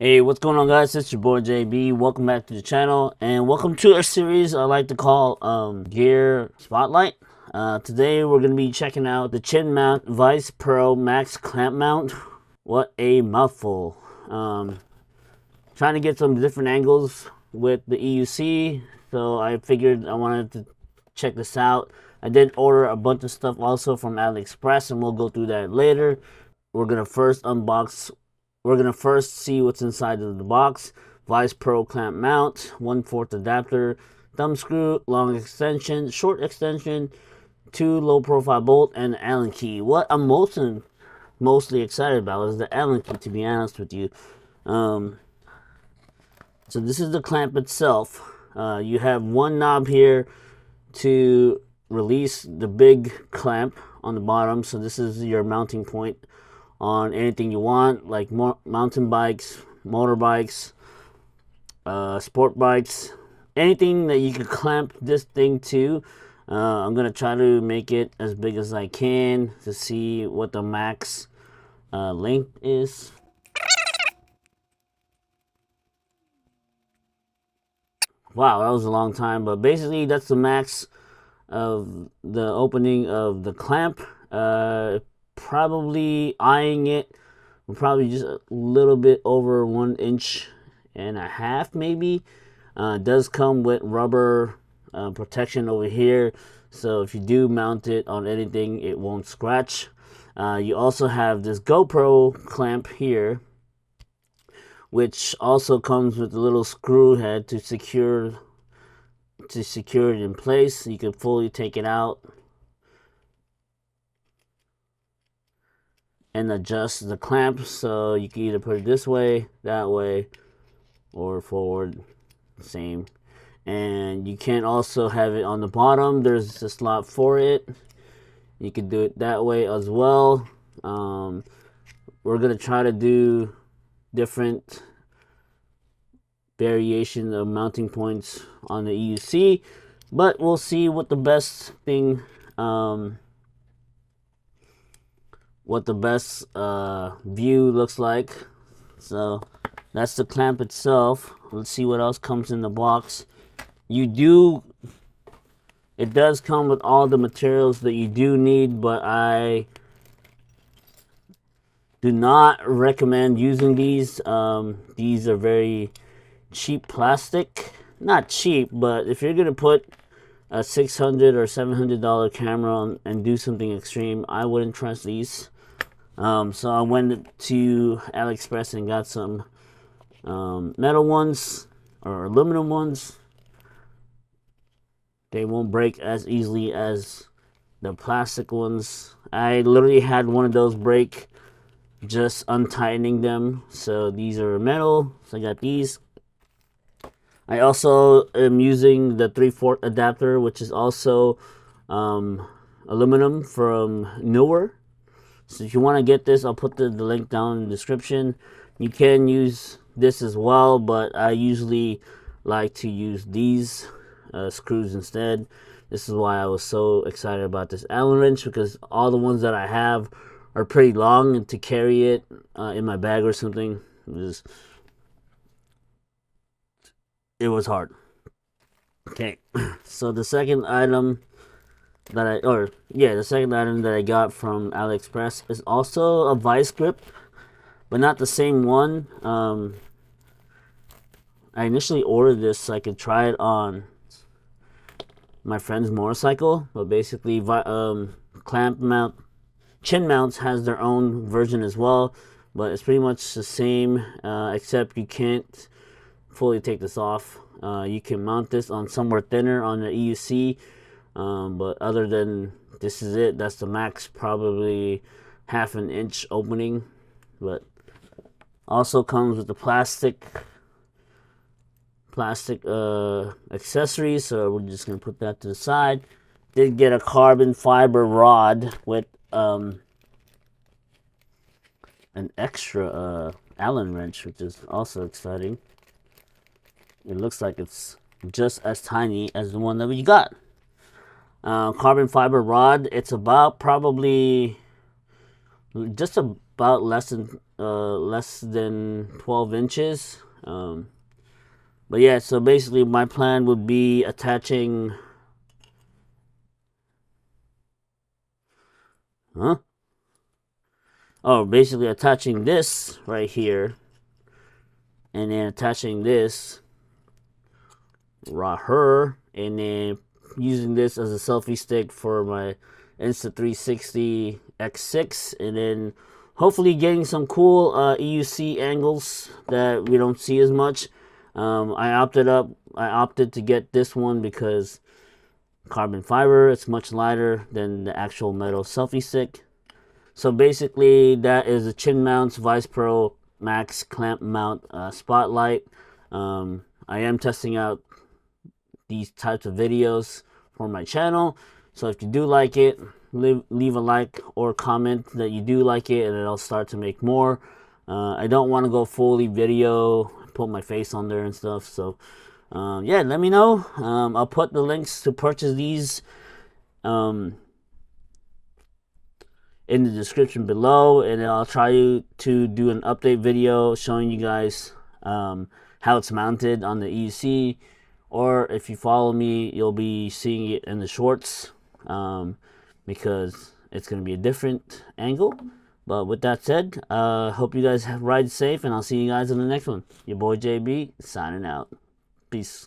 Hey, what's going on, guys? It's your boy JB. Welcome back to the channel, and welcome to a series I like to call Gear Spotlight. Today we're gonna be checking out the chin mount VICEPRO Max Clamp Mount. What a mouthful! Trying to get some different angles with the EUC, so I figured I wanted to check this out. I did order a bunch of stuff also from Aliexpress, and we'll go through that later. We're gonna first unbox. We're gonna first see what's inside of the box. VICEPRO Clamp Mount, 1/4 adapter, thumb screw, long extension, short extension, 2 low profile bolt, and Allen key. What I'm mostly excited about is the Allen key, to be honest with you. So this is the clamp itself. You have one knob here to release the big clamp on the bottom. So this is your mounting point on anything you want, like mountain bikes, motorbikes, sport bikes, anything that you could clamp this thing to. I'm gonna try to make it as big as I can to see what the max length is. Wow, that was a long time, but basically that's the max of the opening of the clamp. Probably eyeing it, probably just a little bit over 1.5 inches, maybe. It does come with rubber protection over here, so if you do mount it on anything, it won't scratch. You also have this GoPro clamp here, which also comes with a little screw head to secure it in place. You can fully take it out and adjust the clamp, so you can either put it this way, that way, or forward, same. And you can also have it on the bottom. There's a slot for it. You can do it that way as well. We're gonna try to do different variation of mounting points on the EUC, but we'll see what the best thing view looks like. So that's the clamp itself. Let's see what else comes in the box. It does come with all the materials that you do need, but I do not recommend using these. These are very cheap plastic. Not cheap, but if you're gonna put a $600 or $700 camera on and do something extreme, I wouldn't trust these. So I went to Aliexpress and got some metal ones or aluminum ones. They won't break as easily as the plastic ones. I literally had one of those break just untightening them. So these are metal, so I got these. I also am using the 3/4 adapter, which is also aluminum from Newer. So if you want to get this, I'll put the link down in the description. You can use this as well, but I usually like to use these screws instead. This is why I was so excited about this Allen wrench, because all the ones that I have are pretty long, and to carry it in my bag or something, it was hard. Okay, so the second item that I got from Aliexpress is also a vice grip, but not the same one. I initially ordered this so I could try it on my friend's motorcycle, but basically chin mounts has their own version as well, but it's pretty much the same, except you can't fully take this off. You can mount this on somewhere thinner on the EUC, but other than this is it. That's the max, probably 1/2 inch opening. But also comes with the plastic accessories, so we're just gonna put that to the side. Did get a carbon fiber rod with an extra Allen wrench, which is also exciting. It looks like it's just as tiny as the one that we got. Carbon fiber rod. It's about probably just about less than 12 inches. But yeah, so basically my plan would be attaching basically attaching this right here, and then attaching this right here, and then using this as a selfie stick for my Insta360 X6, and then hopefully getting some cool EUC angles that we don't see as much. I opted to get this one because carbon fiber, it's much lighter than the actual metal selfie stick. So basically that is a Chin Mount's VICEPRO Max Clamp Mount spotlight. I am testing out these types of videos for my channel, so if you do like it, leave a like or comment that you do like it, and then I'll start to make more. I don't want to go fully video, put my face on there and stuff, so yeah, let me know. I'll put the links to purchase these in the description below, and I'll try to do an update video showing you guys how it's mounted on the EUC, or if you follow me, you'll be seeing it in the shorts, because it's going to be a different angle. But with that said, hope you guys ride safe, and I'll see you guys in the next one. Your boy JB signing out. Peace.